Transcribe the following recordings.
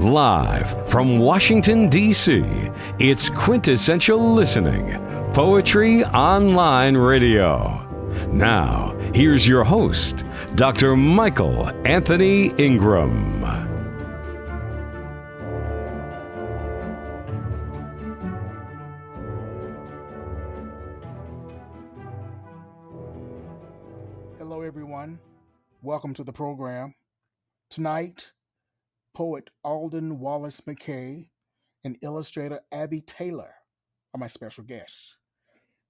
Live from Washington, D.C., it's quintessential listening. Poetry Online Radio. Now, here's your host, Dr. Michael Anthony Ingram. Hello, everyone. Welcome to the program. Tonight, poet Alden Wallace Mackay and illustrator Abi Taylor are my special guests.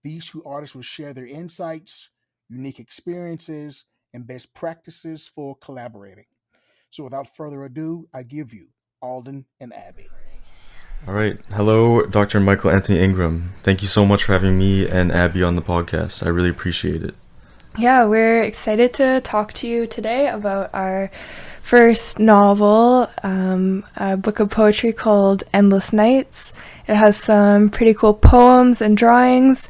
These two artists will share their insights, unique experiences, and best practices for collaborating. So without further ado, I give you Alden and Abi. All right. Hello, Dr. Michael Anthony Ingram. Thank you so much for having me and Abi on the podcast. I really appreciate it. Yeah, we're excited to talk to you today about our first novel, a book of poetry called Endless Nights. It has some pretty cool poems and drawings,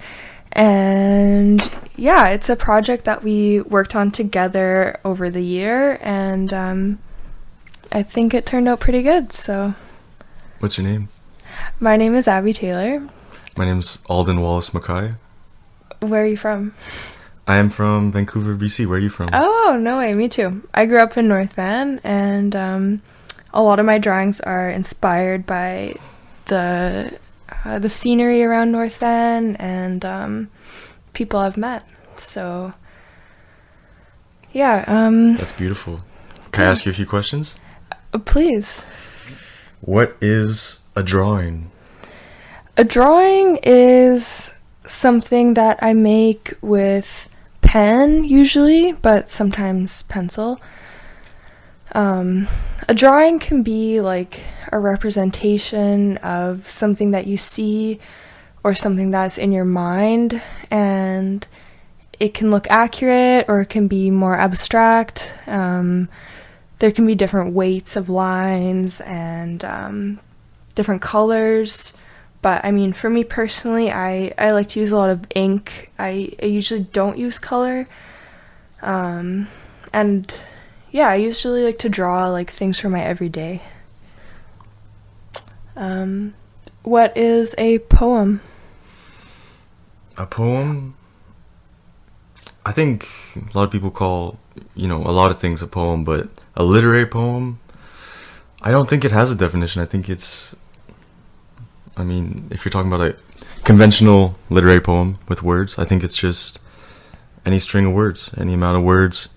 and yeah, it's a project that we worked on together over the year, and I think it turned out pretty good. So, what's your name? My name is Abi Taylor. My name's Alden Wallace Mackay. Where are you from? I am from Vancouver, BC. Where are you from? Oh, no way, me too. I grew up in North Van, and a lot of my drawings are inspired by the scenery around North Van and people I've met. So, yeah. That's beautiful. Can I ask you a few questions? Please. What is a drawing? A drawing is something that I make with pen usually, but sometimes pencil. A drawing can be like a representation of something that you see or something that's in your mind, and it can look accurate or it can be more abstract. There can be different weights of lines and different colors. But, I mean, for me personally, I like to use a lot of ink. I usually don't use color. And, yeah, I usually like to draw, like, things from my everyday. What is a poem? A poem? I think a lot of people call, a lot of things a poem, but a literary poem, I don't think it has a definition. I think if you're talking about a conventional literary poem with words, I think it's just any string of words, any amount of words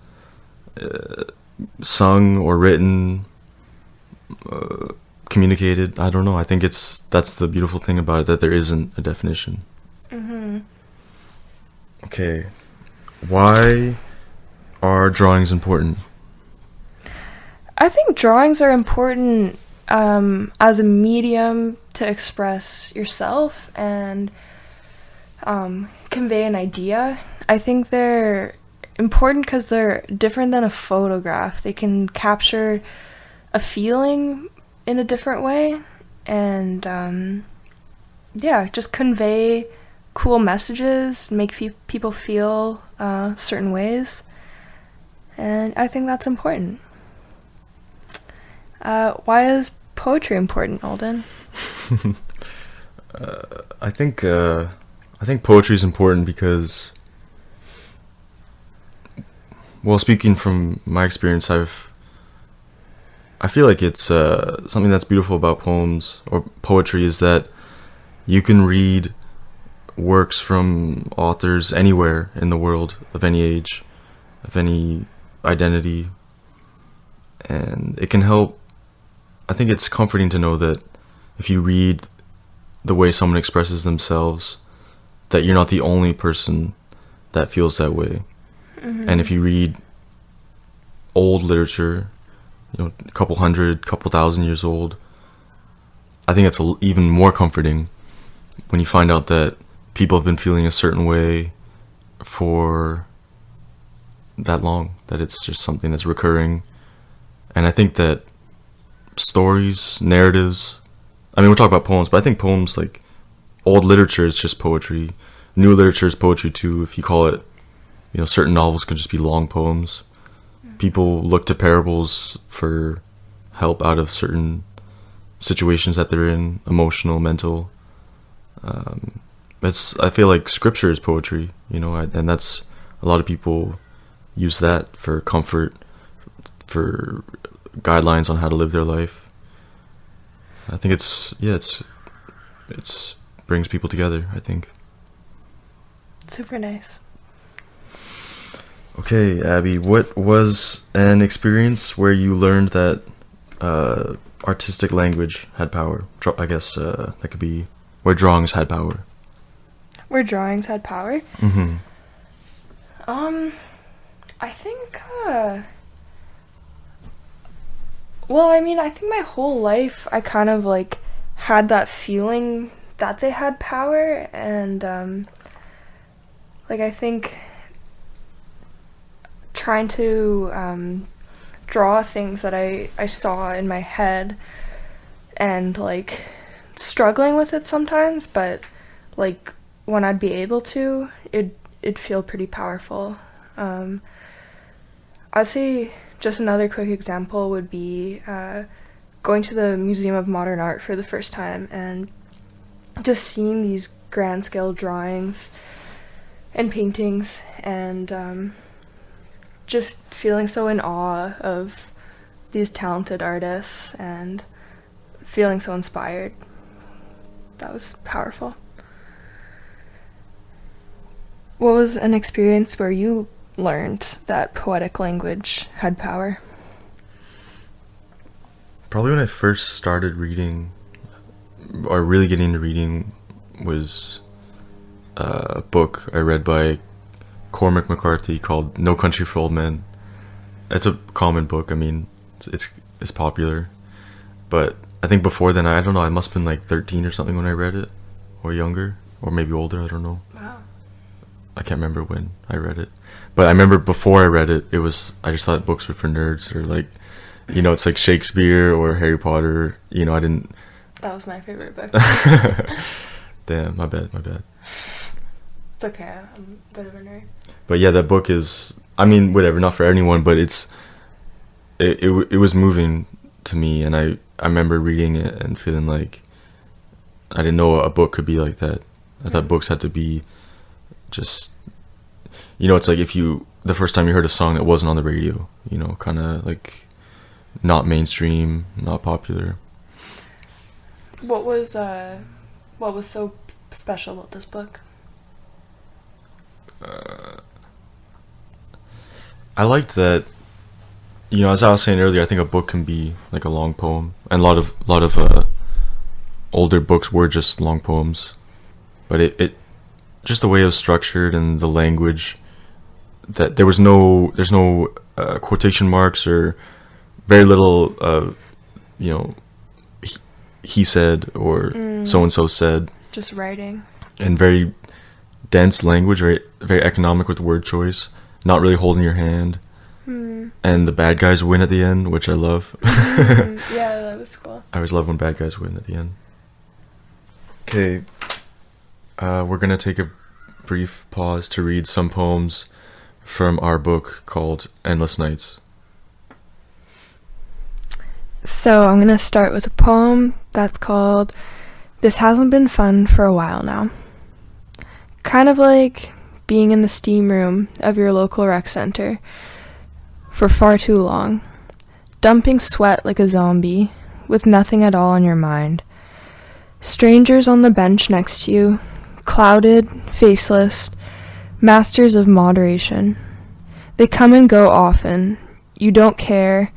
sung or written, communicated. I don't know. I think that's the beautiful thing about it, that there isn't a definition. Mm-hmm. Okay. Why are drawings important? I think drawings are important as a medium to express yourself and convey an idea. I think they're important because they're different than a photograph. They can capture a feeling in a different way and just convey cool messages, make people feel certain ways, and I think that's important. Why is poetry important, Alden? I think poetry is important because, well, speaking from my experience, I feel like it's something that's beautiful about poems or poetry is that you can read works from authors anywhere in the world, of any age, of any identity, and it can help. I think it's comforting to know that if you read the way someone expresses themselves, that you're not the only person that feels that way. Mm-hmm. And if you read old literature, a couple thousand years old, I think it's even more comforting when you find out that people have been feeling a certain way for that long, that it's just something that's recurring. And I think that stories, narratives, we're talking about poems, but I think poems, like old literature, is just poetry. New literature is poetry too, if you call it. Certain novels can just be long poems. People look to parables for help out of certain situations that they're in, emotional, mental. I feel like scripture is poetry, and that's a lot of people use that for comfort, for guidelines on how to live their life. I think it's brings people together, I think. Super nice. Okay, Abby, what was an experience where you learned that artistic language had power? I guess that could be where drawings had power. Where drawings had power? Mm-hmm. I think, well, I mean, I think my whole life I kind of, like, had that feeling that they had power, and, like, I think trying to draw things that I saw in my head and, like, struggling with it sometimes, but, like, when I'd be able to, it'd feel pretty powerful. I'd say just another quick example would be going to the Museum of Modern Art for the first time and just seeing these grand scale drawings and paintings, and just feeling so in awe of these talented artists and feeling so inspired. That was powerful. What was an experience where you learned that poetic language had power? Probably when I first started reading, or really getting into reading, was a book I read by Cormac McCarthy called No Country for Old Men. It's a common book. I mean, it's popular, but I think before then, I don't know, I must have been like 13 or something when I read it, or younger, or maybe older, I don't know. Wow. I can't remember when I read it, but I remember before I read it, I just thought books were for nerds, or like, it's like Shakespeare or Harry Potter. I didn't. That was my favorite book. Damn, my bad. It's okay, I'm a bit of a nerd. But yeah, that book is, I mean, whatever, not for anyone, but it was moving to me, and I remember reading it and feeling like I didn't know a book could be like that. I thought books had to be just, it's like if the first time you heard a song that wasn't on the radio, kind of like not mainstream, not popular. What was so special about this book? I liked that, as I was saying earlier, I think a book can be like a long poem, and a lot of older books were just long poems, but it just the way it was structured and the language, that there's no quotation marks or very little he said or so and so said, just writing, and very dense language, very very economic with word choice, not really holding your hand. And the bad guys win at the end, which I love. Yeah, that was cool. I always love when bad guys win at the end. Okay, we're gonna take a brief pause to read some poems from our book called Endless Nights. So I'm gonna start with a poem that's called This Hasn't Been Fun for a While Now. Kind of like being in the steam room of your local rec center for far too long, dumping sweat like a zombie with nothing at all on your mind. Strangers on the bench next to you, clouded, faceless, masters of moderation. They come and go often. You don't care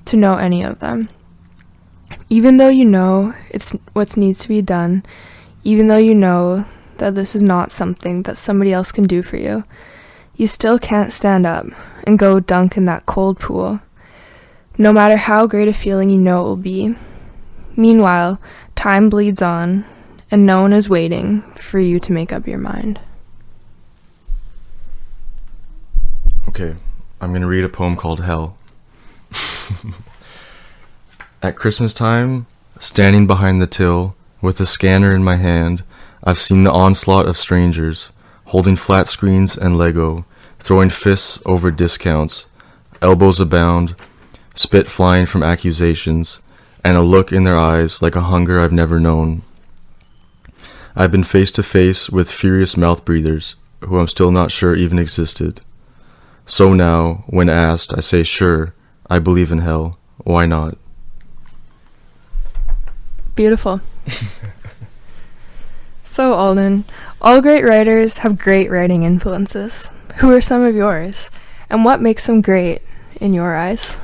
to know any of them. Even though you know it's what needs to be done, even though you know that this is not something that somebody else can do for you, you still can't stand up and go dunk in that cold pool, no matter how great a feeling you know it will be. Meanwhile, time bleeds on, and no one is waiting for you to make up your mind. Okay, I'm gonna read a poem called Hell. At Christmas time, standing behind the till, with a scanner in my hand, I've seen the onslaught of strangers, holding flat screens and Lego, throwing fists over discounts, elbows abound, spit flying from accusations, and a look in their eyes like a hunger I've never known. I've been face to face with furious mouth breathers who I'm still not sure even existed. So now, when asked, I say, sure, I believe in hell. Why not? Beautiful. So, Alden, all great writers have great writing influences. Who are some of yours? And what makes them great in your eyes?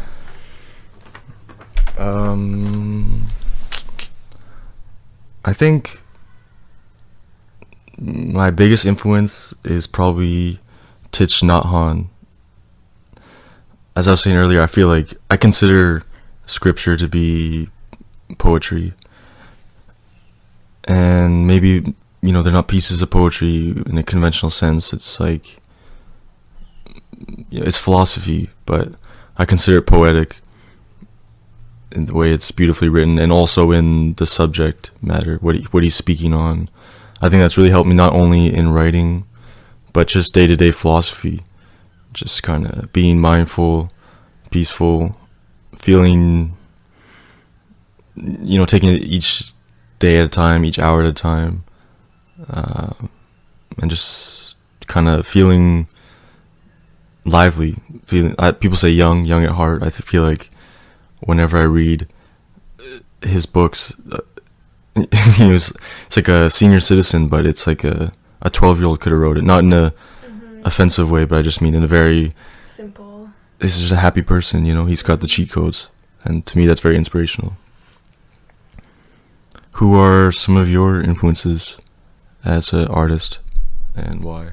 I think my biggest influence is probably Thich Nhat Hanh. As I was saying earlier, I feel like I consider scripture to be poetry. And maybe, they're not pieces of poetry in a conventional sense. It's like, it's philosophy, but I consider it poetic in the way it's beautifully written, and also in the subject matter, what he's speaking on. I think that's really helped me not only in writing, but just day-to-day philosophy. Just kind of being mindful, peaceful, feeling, taking it each day at a time, each hour at a time, and just kind of feeling lively. People say young at heart. I feel like whenever I read his books, it's like a senior citizen, but it's like a 12-year-old could have wrote it. Not in a offensive way, but I just mean in a very simple. This is just a happy person, he's got the cheat codes, and to me that's very inspirational. Who are some of your influences as an artist, and why?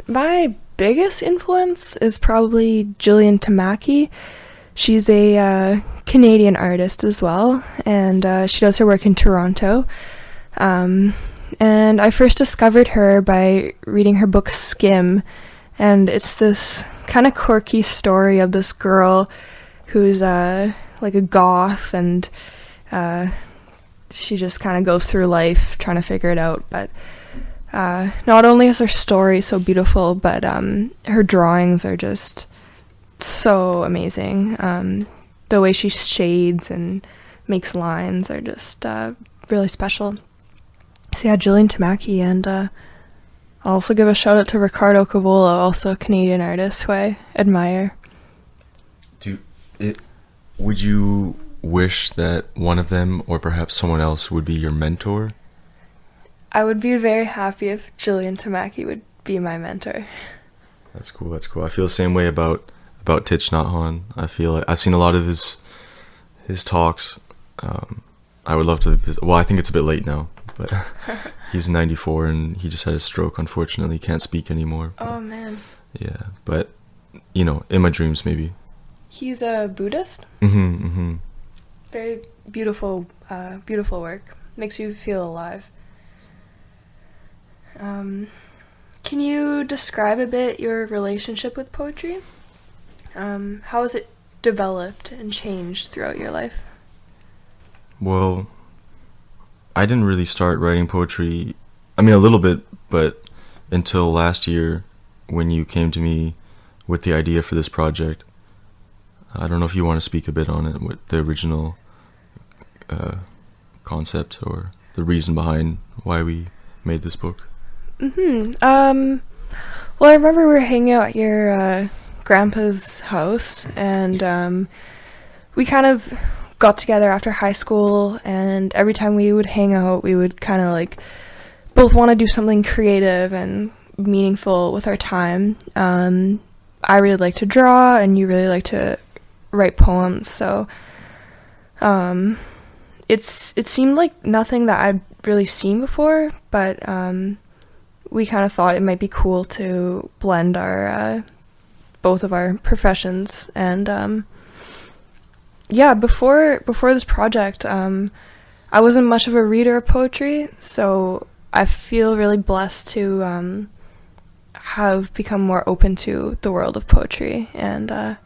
My biggest influence is probably Jillian Tamaki. She's a Canadian artist as well, and she does her work in Toronto. And I first discovered her by reading her book Skim, and it's this kind of quirky story of this girl who's like a goth, and she just kind of goes through life trying to figure it out. But not only is her story so beautiful, but her drawings are just so amazing. The way she shades and makes lines are just really special. So yeah, Jillian Tamaki, and I'll also give a shout out to Ricardo Cavola, also a Canadian artist who I admire. Would you wish that one of them, or perhaps someone else, would be your mentor? I would be very happy if Jillian Tamaki would be my mentor. That's cool. I feel the same way about Thich Nhat Hanh. I feel like I've seen a lot of his talks. I would love to visit. Well, I think it's a bit late now, but he's 94 and he just had a stroke. Unfortunately, he can't speak anymore. Oh man. Yeah, but in my dreams maybe. He's a Buddhist. Mm-hmm. Very beautiful, beautiful work. Makes you feel alive. Can you describe a bit your relationship with poetry? How has it developed and changed throughout your life? Well, I didn't really start writing poetry, a little bit, but until last year when you came to me with the idea for this project. I don't know if you want to speak a bit on it, with the original concept or the reason behind why we made this book. Well, I remember we were hanging out at your grandpa's house, and we kind of got together after high school, and every time we would hang out, we would kind of like both want to do something creative and meaningful with our time. I really like to draw, and you really like to write poems, so it seemed like nothing that I'd really seen before, but we kind of thought it might be cool to blend our both of our professions. And before this project, I wasn't much of a reader of poetry, so I feel really blessed to have become more open to the world of poetry. And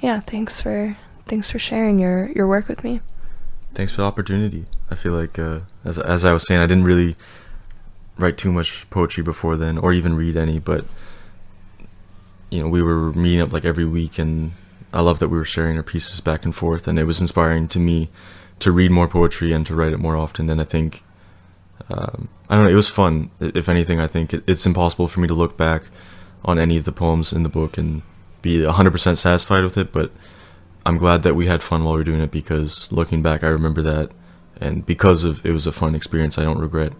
thanks for sharing your work with me. Thanks for the opportunity. I feel like as I was saying, I didn't really write too much poetry before then, or even read any, but we were meeting up like every week and I love that we were sharing our pieces back and forth, and it was inspiring to me to read more poetry and to write it more often. And I think, I don't know, it was fun. If anything, I think it's impossible for me to look back on any of the poems in the book and be 100% satisfied with it, but I'm glad that we had fun while we were doing it, because looking back, I remember that, and because of it was a fun experience, I don't regret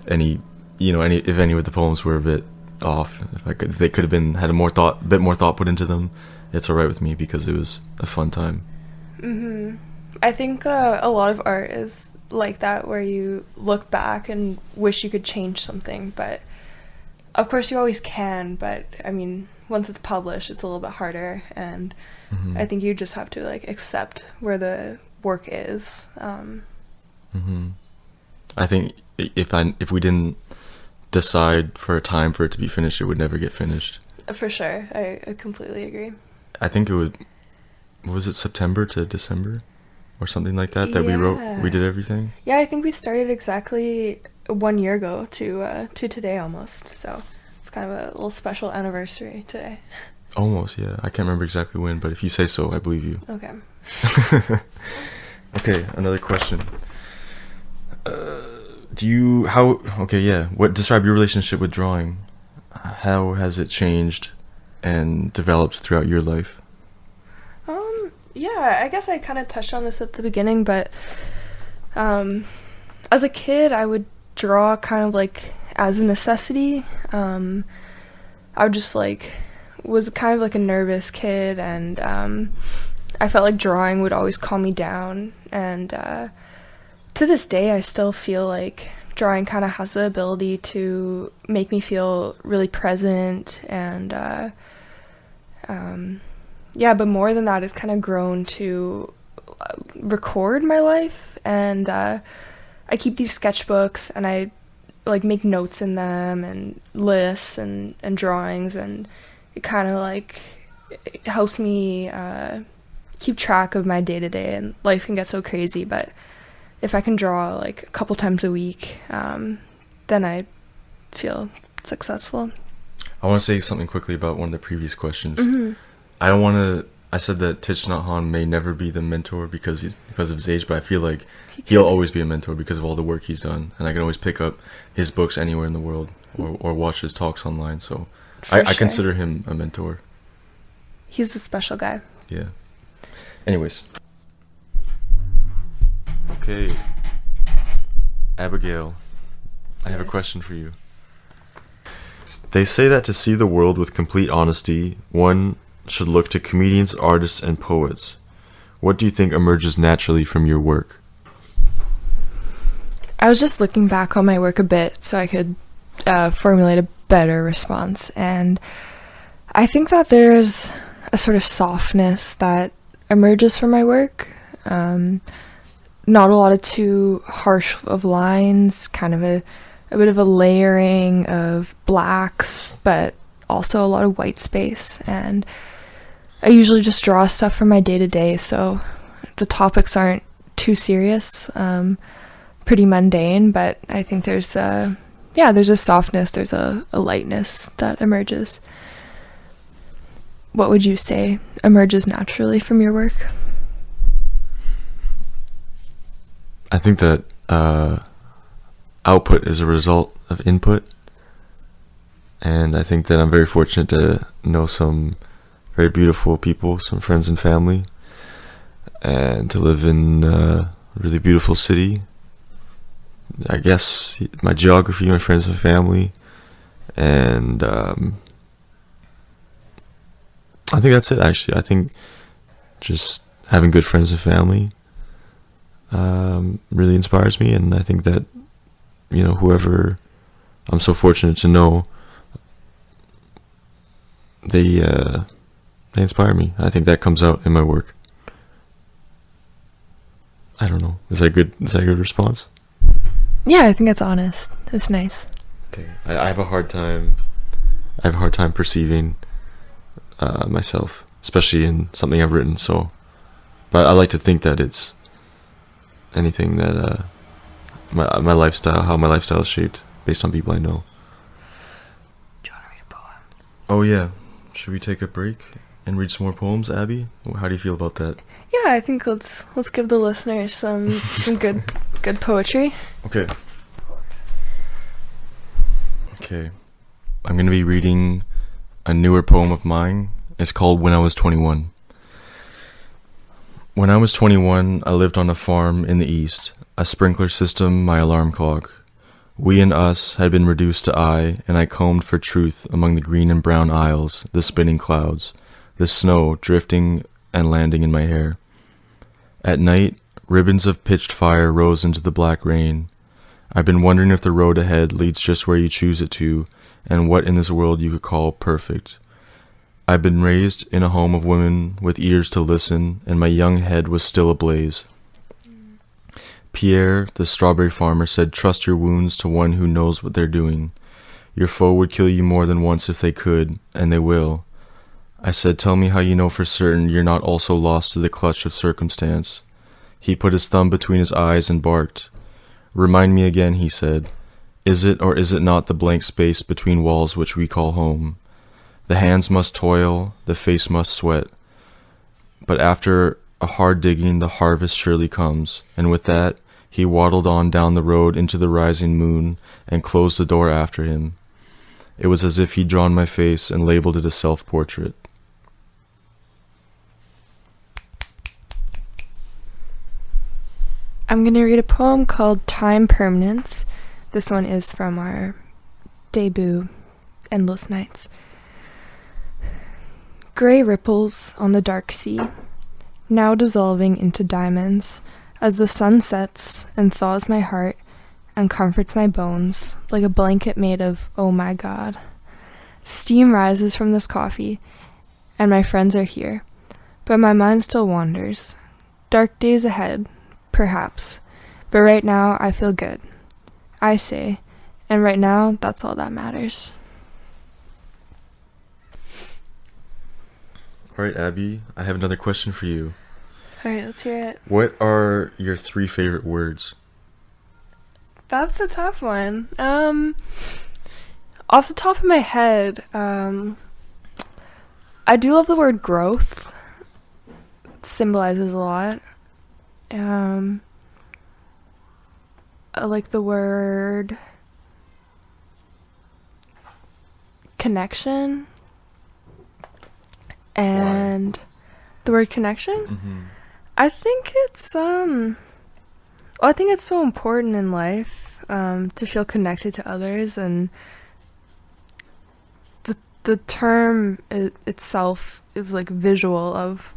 any if any of the poems were a bit off. If they could have had a bit more thought put into them, it's alright with me, because it was a fun time. I think a lot of art is like that, where you look back and wish you could change something, but of course you always can, but I mean, once it's published, it's a little bit harder, and I think you just have to like accept where the work is. I think if we didn't decide for a time for it to be finished, it would never get finished. For sure, I completely agree. I think it would, was it September to December or something like that we did everything? Yeah, I think we started exactly 1 year ago to today almost, so it's kind of a little special anniversary today. Almost, yeah. I can't remember exactly when, but if you say so, I believe you. Okay. Okay, another question. Describe your relationship with drawing. How has it changed and developed throughout your life? Yeah, I guess I kind of touched on this at the beginning, but as a kid, I would draw kind of like as a necessity. I would just was kind of like a nervous kid, and I felt like drawing would always calm me down, and to this day I still feel like drawing kind of has the ability to make me feel really present, and but more than that, it's kind of grown to record my life, and I keep these sketchbooks, and I like make notes in them and lists and drawings, and it kind of it helps me keep track of my day-to-day, and life can get so crazy, but if I can draw a couple times a week, then I feel successful. I want to say something quickly about one of the previous questions. I said that Thich Nhat Hanh may never be the mentor because of his age, but I feel like he'll always be a mentor because of all the work he's done, and I can always pick up his books anywhere in the world or watch his talks online, so I consider him a mentor. He's a special guy. Yeah. Anyways. Okay. Abigail, I have a question for you. They say that to see the world with complete honesty, one should look to comedians, artists, and poets. What do you think emerges naturally from your work? I was just looking back on my work a bit so I could formulate a better response, and I think that there's a sort of softness that emerges from my work. Not a lot of too harsh of lines, kind of a bit of a layering of blacks, but also a lot of white space, and I usually just draw stuff from my day-to-day, so the topics aren't too serious, pretty mundane, but I think there's a softness, there's a lightness that emerges. What would you say emerges naturally from your work? I think that output is a result of input, and I think that I'm very fortunate to know some very beautiful people, some friends and family, and to live in a really beautiful city. I guess my geography, my friends and family, and I think that's it, actually. I think just having good friends and family really inspires me, and I think that, whoever I'm so fortunate to know, they inspire me. I think that comes out in my work. I don't know. Is that a good response? Yeah, I think that's honest. It's nice. Okay. I have a hard time perceiving myself, especially in something I've written, but I like to think that it's anything that my lifestyle, how my lifestyle is shaped based on people I know. Do you want to read a poem? Oh yeah. Should we take a break? and read some more poems, Abby? How do you feel about that? Yeah, I think let's give the listeners some good poetry. Okay. Okay. I'm going to be reading a newer poem of mine. It's called When I Was 21. When I was 21, I lived on a farm in the east, a sprinkler system, my alarm clock. We and us had been reduced to I, and I combed for truth among the green and brown aisles, the spinning clouds, the snow drifting and landing in my hair. At night, ribbons of pitched fire rose into the black rain. I've been wondering if the road ahead leads just where you choose it to, and what in this world you could call perfect. I've been raised in a home of women with ears to listen, and my young head was still ablaze. Pierre, the strawberry farmer, said, "Trust your wounds to one who knows what they're doing. Your foe would kill you more than once if they could, and they will." I said, "Tell me how you know for certain you're not also lost to the clutch of circumstance." He put his thumb between his eyes and barked. "Remind me again," he said. "Is it or is it not the blank space between walls which we call home? The hands must toil, the face must sweat. But after a hard digging, the harvest surely comes." And with that, he waddled on down the road into the rising moon and closed the door after him. It was as if he'd drawn my face and labeled it a self-portrait. I'm going to read a poem called Time Permanence. This one is from our debut, Endless Nights. Gray ripples on the dark sea, now dissolving into diamonds, as the sun sets and thaws my heart and comforts my bones like a blanket made of, oh my God. Steam rises from this coffee, and my friends are here, but my mind still wanders. Dark days ahead, perhaps, but right now I feel good, I say, and right now that's all that matters. All right, Abby, I have another question for you. All right, let's hear it. What are your 3 favorite words? That's a tough one. Off the top of my head, I do love the word growth. It symbolizes a lot. I like the word connection. And why? The word connection? Mm-hmm. I think it's I think it's so important in life to feel connected to others, and the term itself is like visual of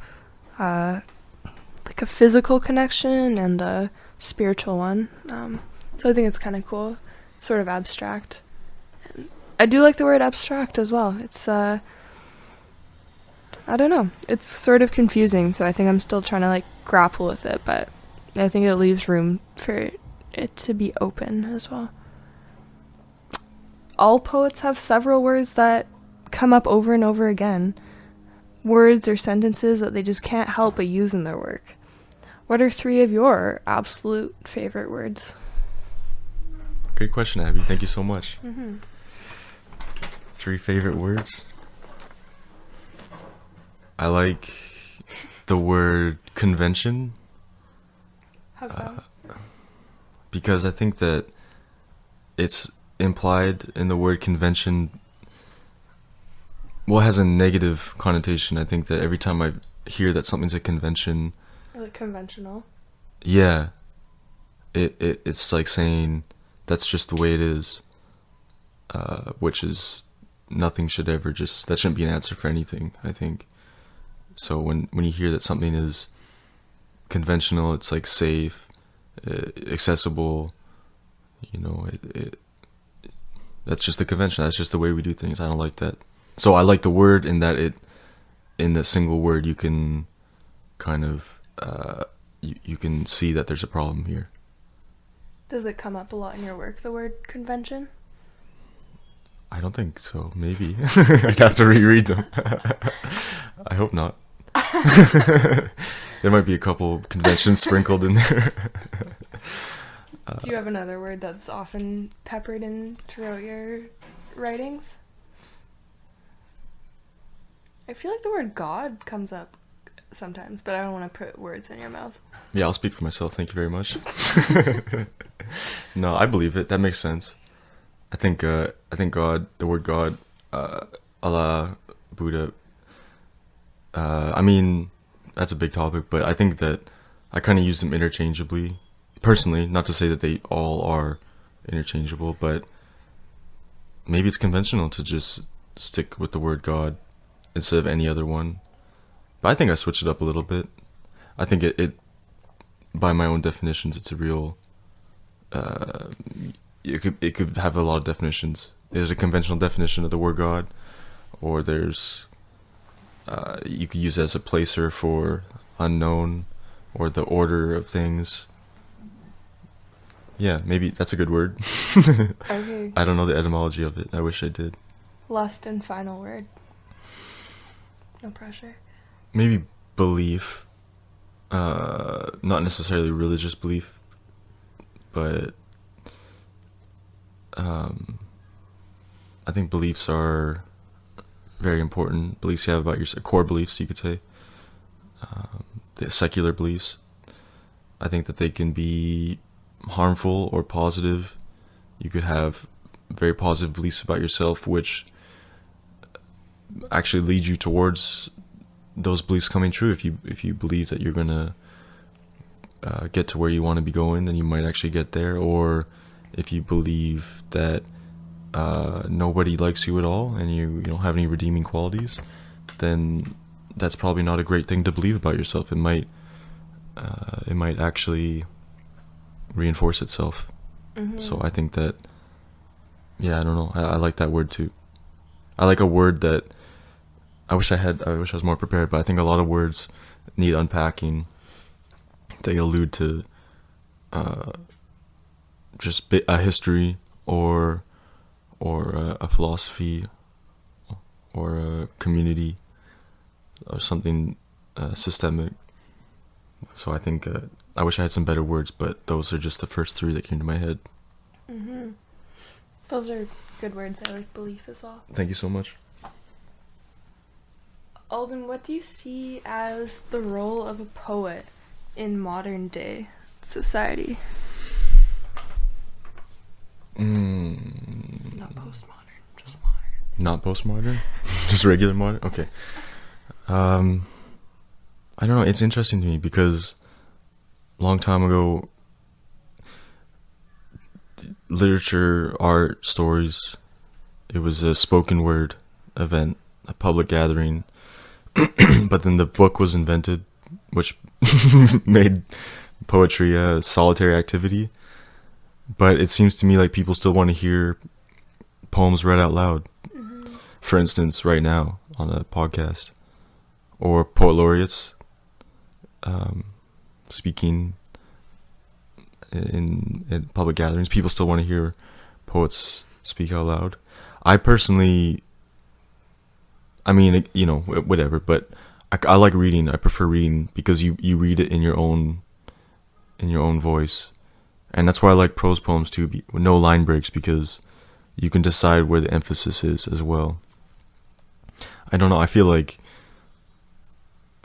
like a physical connection and a spiritual one. So I think it's kind of cool, sort of abstract. And I do like the word abstract as well. It's I don't know. It's sort of confusing, so I think I'm still trying to like grapple with it, but I think it leaves room for it to be open as well. All poets have several words that come up over and over again. Words or sentences that they just can't help but use in their work. What are 3 of your absolute favorite words? Good question, Abby. Thank you so much. Mm-hmm. 3 favorite words? I like the word convention. How come? Because I think that it's implied in the word convention, well, it has a negative connotation. I think that every time I hear that something's a convention, Or like conventional. Yeah, it's like saying that's just the way it is, which is nothing should ever just, that shouldn't be an answer for anything, I think. So when you hear that something is conventional, it's like safe, accessible, you know, that's just the convention. That's just the way we do things. I don't like that. So I like the word in that in the single word, you can kind of, you can see that there's a problem here. Does it come up a lot in your work, the word convention? I don't think so. Maybe. I'd have to reread them. I hope not. There might be a couple conventions sprinkled in there. Do you have another word that's often peppered in throughout your writings? I feel like the word God comes up sometimes, but I don't want to put words in your mouth. Yeah, I'll speak for myself. Thank you very much. No, I believe it. That makes sense. I think God, the word God, Allah, Buddha. I mean, that's a big topic, but I think that I kind of use them interchangeably. Personally, not to say that they all are interchangeable, but maybe it's conventional to just stick with the word God instead of any other one. But I think I switch it up a little bit. I think it by my own definitions, it's a real. It could have a lot of definitions. There's a conventional definition of the word God, or there's you could use it as a placer for unknown, or the order of things. Yeah, maybe that's a good word. Okay. I don't know the etymology of it. I wish I did. Last and final word. No pressure. Maybe belief. Not necessarily religious belief, but I think beliefs are very important. Beliefs you have about yourself, core beliefs, you could say. The secular beliefs. I think that they can be harmful or positive. You could have very positive beliefs about yourself, which actually lead you towards those beliefs coming true. If you believe that you're gonna get to where you want to be going, then you might actually get there. Or if you believe that nobody likes you at all and you don't have any redeeming qualities, then that's probably not a great thing to believe about yourself. It might actually reinforce itself. Mm-hmm. So I think that, yeah, I don't know. I like that word too. I like a word that I wish I was more prepared, but I think a lot of words need unpacking. They allude to just a history or a philosophy or a community or something systemic. So I think I wish I had some better words, but those are just the first three that came to my head. Mm-hmm. Those are good words. I like belief as well. Thank you so much. Alden, what do you see as the role of a poet in modern day society? Not postmodern, just modern. Not postmodern? Just regular modern? Okay. I don't know, it's interesting to me because a long time ago, literature, art, stories, it was a spoken word event, a public gathering. But then the book was invented, which made poetry a solitary activity. But it seems to me like people still want to hear poems read out loud. Mm-hmm. For instance, right now on a podcast. Or poet laureates speaking in public gatherings. People still want to hear poets speak out loud. I personally, I mean, whatever, but I like reading. I prefer reading because you read it in your own voice. And that's why I like prose poems too, with no line breaks, because you can decide where the emphasis is as well. I don't know, I think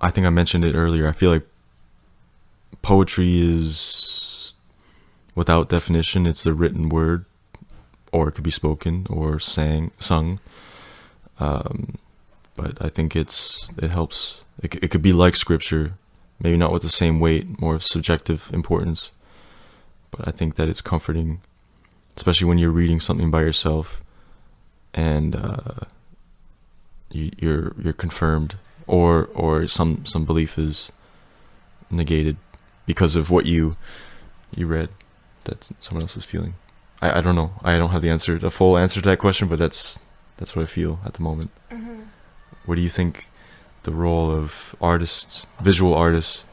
I mentioned it earlier, I feel like poetry is, without definition, it's the written word, or it could be spoken or sung. But I think it helps. It could be like scripture, maybe not with the same weight, more subjective importance. But I think that it's comforting, especially when you're reading something by yourself, and you're confirmed, or some belief is negated because of what you read that someone else is feeling. I don't know. I don't have the full answer to that question, but that's what I feel at the moment. Mm-hmm. What do you think the role of artists, visual artists,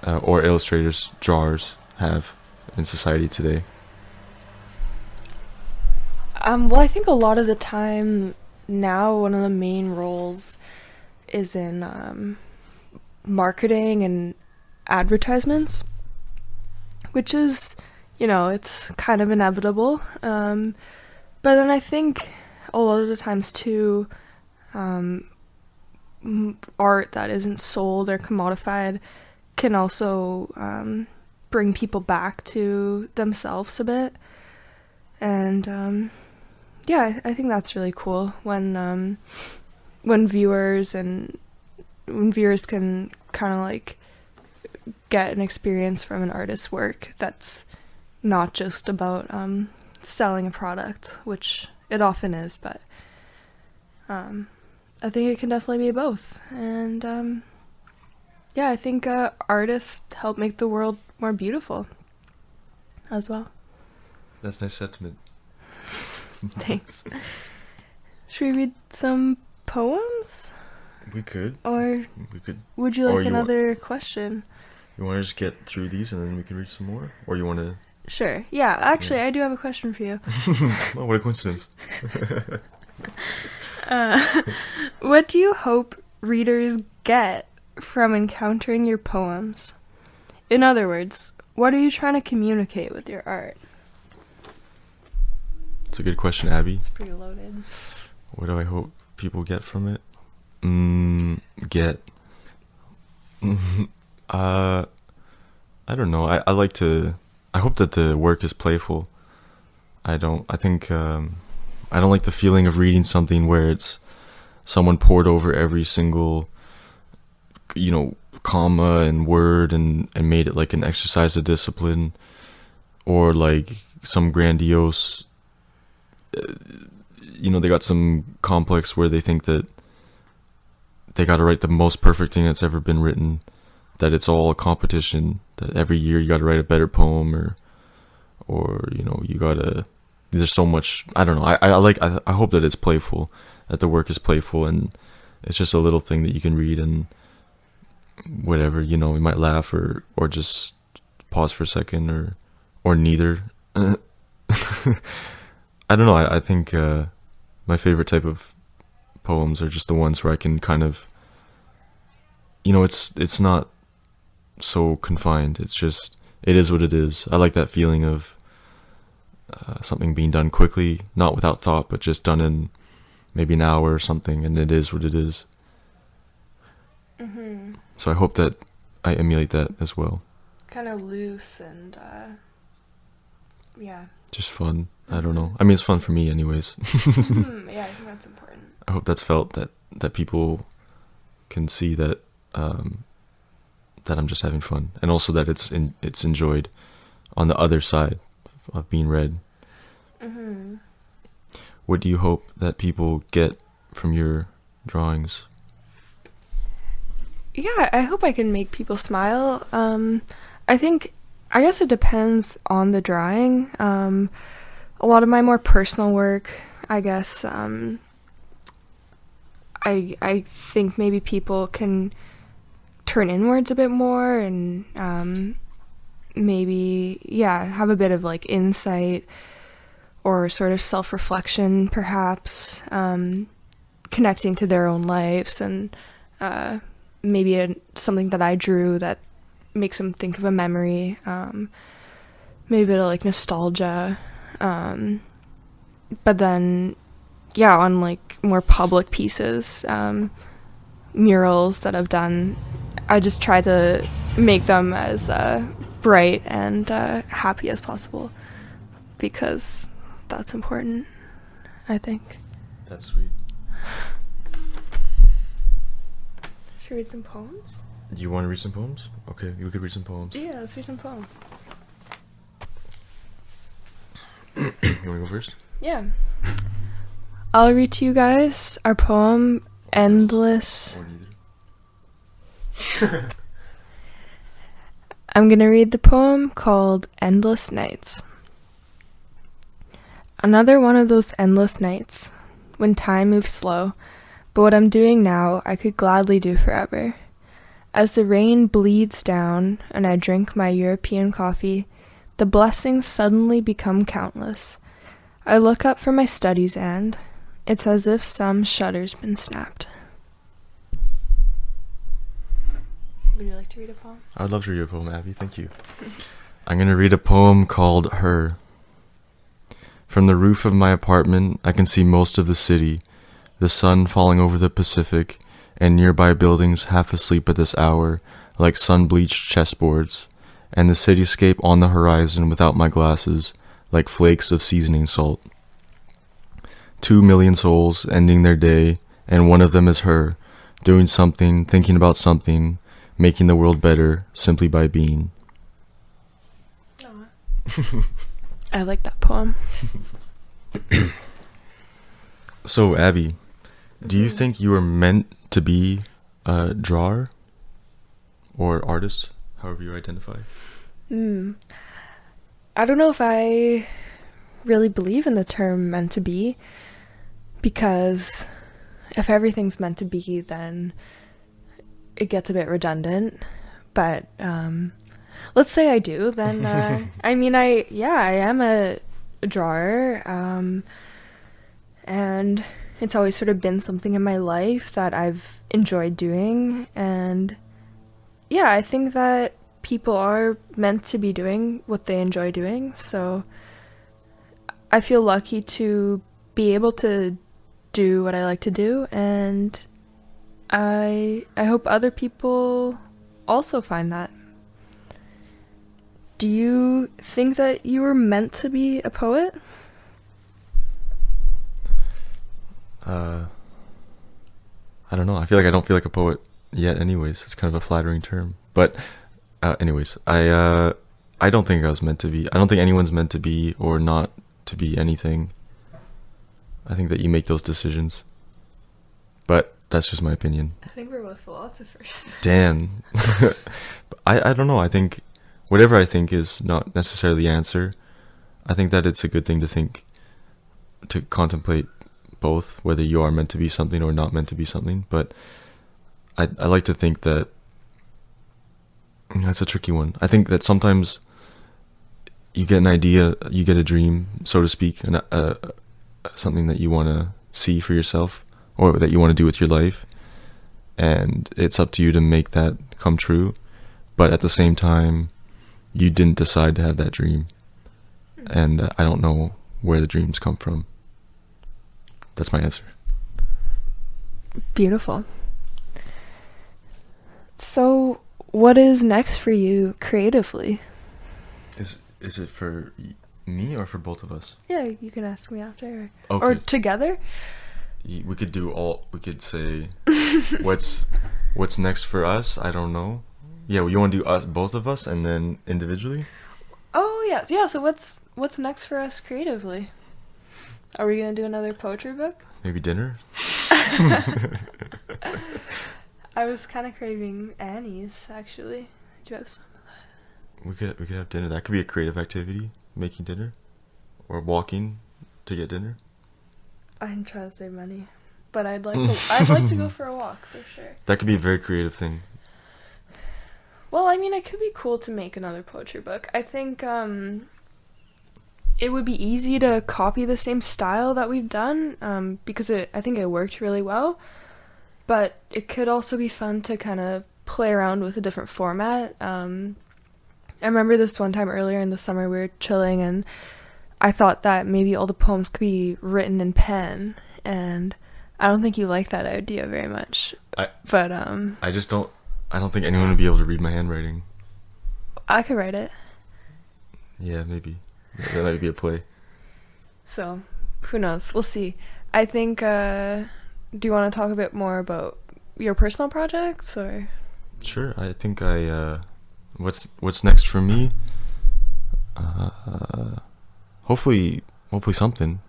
or illustrators, drawers, have in society today? Well, I think a lot of the time now one of the main roles is in marketing and advertisements, which is, it's kind of inevitable. But then I think a lot of the times too, art that isn't sold or commodified can also bring people back to themselves a bit. And yeah, I think that's really cool when viewers can kind of like get an experience from an artist's work that's not just about selling a product, which it often is, but I think it can definitely be both. And yeah, I think artists help make the world more beautiful as well. That's nice sentiment. Thanks. Should we read some poems? We could. Or we could. Would you like another question? You want to just get through these and then we can read some more? Or you want to... Sure. Yeah, actually, I do have a question for you. Oh, what a coincidence. What do you hope readers get from encountering your poems? In other words, what are you trying to communicate with your art? It's a good question, Abby. It's pretty loaded. What do I hope people get from it? I don't know. I like to... I hope that the work is playful. I don't like the feeling of reading something where it's someone poured over every single, comma and word and made it like an exercise of discipline, or like some grandiose, they got some complex where they think that they got to write the most perfect thing that's ever been written, that it's all a competition, that every year you got to write a better poem, or you gotta, there's so much, I don't know. I hope that it's playful, that the work is playful, and it's just a little thing that you can read and whatever, you might laugh or just pause for a second or neither. I don't know. I think my favorite type of poems are just the ones where I can kind of, it's not so confined. It's just, it is what it is. I like that feeling of something being done quickly, not without thought, but just done in maybe an hour or something, and it is what it is. Mm-hmm. So I hope that I emulate that as well. Kind of loose and, yeah. Just fun. I don't know. I mean, it's fun for me anyways. Yeah, I think that's important. I hope that's felt, that people can see that that I'm just having fun, and also that it's enjoyed on the other side of being read. Mm-hmm. What do you hope that people get from your drawings? Yeah, I hope I can make people smile. I guess it depends on the drawing. A lot of my more personal work, I guess, I think maybe people can turn inwards a bit more and maybe, have a bit of like insight or sort of self-reflection, perhaps, connecting to their own lives, and maybe something that I drew that makes them think of a memory, maybe a bit of like nostalgia, but then on like more public pieces, murals that I've done, I just try to make them as bright and happy as possible, because that's important, I think. That's sweet. Should we read some poems? Do you want to read some poems? Okay, we could read some poems. Yeah, let's read some poems. You want to go first? Yeah. I'll read to you guys our poem, Endless... I'm gonna read the poem called Endless Nights. Another one of those endless nights, when time moves slow, but what I'm doing now I could gladly do forever. As the rain bleeds down and I drink my European coffee, the blessings suddenly become countless. I look up from my studies and it's as if some shutter's been snapped. Would you like to read a poem? I would love to read a poem, Abby. Thank you. I'm going to read a poem called Her. From the roof of my apartment, I can see most of the city, the sun falling over the Pacific, and nearby buildings half asleep at this hour, like sun-bleached chessboards, and the cityscape on the horizon without my glasses, like flakes of seasoning salt. 2 million souls ending their day, and one of them is her, doing something, thinking about something, making the world better simply by being. I like that poem. So, Abby, do you think you were meant to be a drawer or artist, however you identify? I don't know if I really believe in the term meant to be, because if everything's meant to be, then it gets a bit redundant. But let's say I do, then I am a drawer, and it's always sort of been something in my life that I've enjoyed doing. And yeah, I think that people are meant to be doing what they enjoy doing, so I feel lucky to be able to do what I like to do, and I hope other people also find that. Do you think that you were meant to be a poet? I don't know. I feel like I don't feel like a poet yet anyways. It's kind of a flattering term. But anyways, I don't think I was meant to be. I don't think anyone's meant to be or not to be anything. I think that you make those decisions. But that's just my opinion. I think we're both philosophers. Damn. I don't know. I think whatever I think is not necessarily the answer. I think that it's a good thing to think, to contemplate both, whether you are meant to be something or not meant to be something. But I like to think that that's a tricky one. I think that sometimes you get an idea, you get a dream, so to speak, and something that you want to see for yourself or that you want to do with your life, and it's up to you to make that come true. But at the same time, you didn't decide to have that dream, and I don't know where the dreams come from. That's my answer. Beautiful. So, what is next for you creatively? Is it for me or for both of us? Yeah, you can ask me after. Okay. Or together. We could say what's next for us? I don't know. Yeah, you want to do us, both of us, and then individually? Oh, yes. Yeah, so what's next for us creatively? Are we going to do another poetry book? Maybe dinner? I was kind of craving Annie's, actually. Do you have some of that? We could have dinner. That could be a creative activity, making dinner, or walking to get dinner. I'm trying to save money, but I'd like to go for a walk for sure. That could be a very creative thing. Well, I mean, it could be cool to make another poetry book. I think it would be easy to copy the same style that we've done, because I think it worked really well. But it could also be fun to kind of play around with a different format. I remember this one time earlier in the summer we were chilling, and I thought that maybe all the poems could be written in pen, and I don't think you like that idea very much. I don't think anyone would be able to read my handwriting. I could write it. Yeah, maybe. That might be a play. So, who knows? We'll see. I think, do you want to talk a bit more about your personal projects, or? Sure. I think what's next for me? Hopefully something.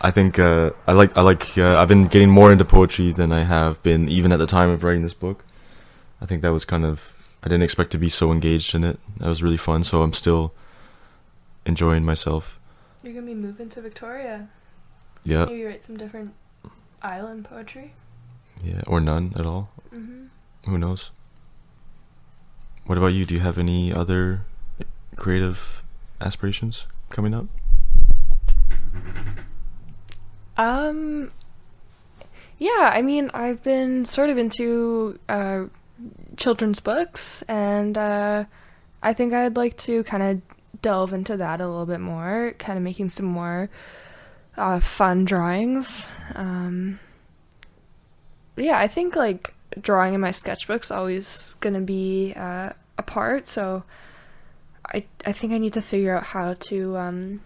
I think I've been getting more into poetry than I have been even at the time of writing this book. I think that was I didn't expect to be so engaged in it. That was really fun, so I'm still enjoying myself. You're going to be moving to Victoria. Yeah. Maybe write some different island poetry. Yeah, or none at all. Mm-hmm. Who knows? What about you? Do you have any other creative aspirations coming up? Yeah, I mean, I've been sort of into children's books, and I think I'd like to kind of delve into that a little bit more, kind of making some more fun drawings. Yeah, I think like drawing in my sketchbook's always gonna be a part, so I think I need to figure out how to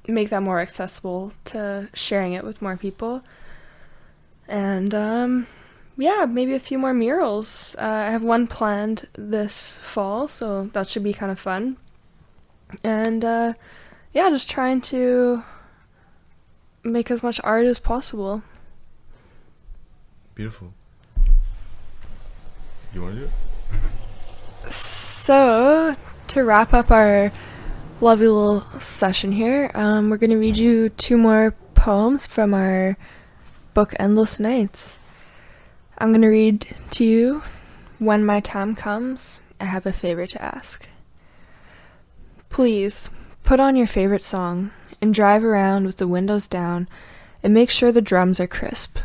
make that more accessible to sharing it with more people. And yeah, maybe a few more murals. I have one planned this fall, so that should be kind of fun. And yeah, just trying to make as much art as possible. Beautiful. You want to do it? So, to wrap up our lovely little session here, we're going to read you 2 more poems from our book Endless Nights. I'm going to read to you, When My Time Comes, I Have a Favor to Ask. Please, put on your favorite song and drive around with the windows down and make sure the drums are crisp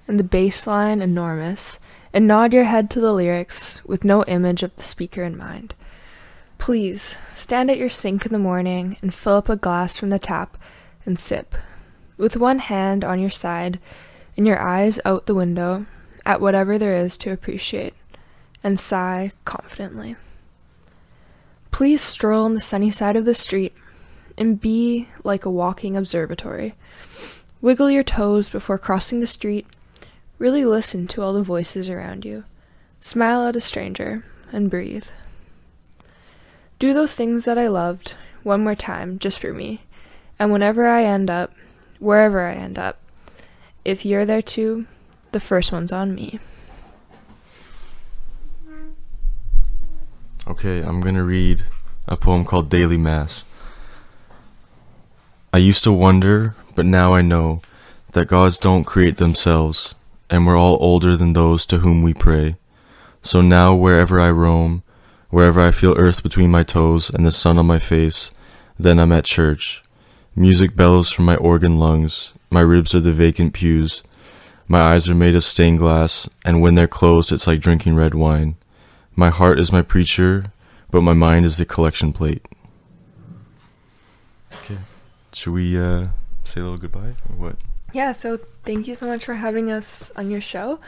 and the bass line enormous, and nod your head to the lyrics with no image of the speaker in mind. Please, stand at your sink in the morning and fill up a glass from the tap and sip, with one hand on your side and your eyes out the window at whatever there is to appreciate, and sigh confidently. Please stroll on the sunny side of the street and be like a walking observatory. Wiggle your toes before crossing the street. Really listen to all the voices around you. Smile at a stranger and breathe. Do those things that I loved one more time just for me. And whenever I end up, wherever I end up, if you're there too, the first one's on me. Okay, I'm going to read a poem called Daily Mass. I used to wonder, but now I know, that gods don't create themselves, and we're all older than those to whom we pray. So now wherever I roam, wherever I feel earth between my toes and the sun on my face, then I'm at church. Music bellows from my organ lungs, my ribs are the vacant pews, my eyes are made of stained glass, and when they're closed it's like drinking red wine. My heart is my preacher, but my mind is the collection plate. Okay, should we say a little goodbye, or what? Yeah, so thank you so much for having us on your show.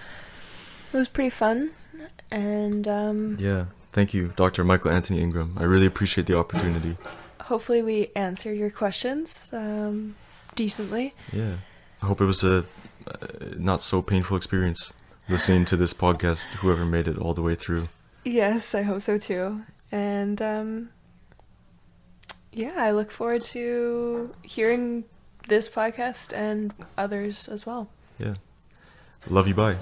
It was pretty fun, and yeah, thank you, Dr. Michael Anthony Ingram. I really appreciate the opportunity. Hopefully we answered your questions decently. Yeah, I hope it was a not so painful experience listening to this podcast, whoever made it all the way through. Yes, I hope so too. And yeah, I look forward to hearing this podcast and others as well. Yeah. Love you, bye.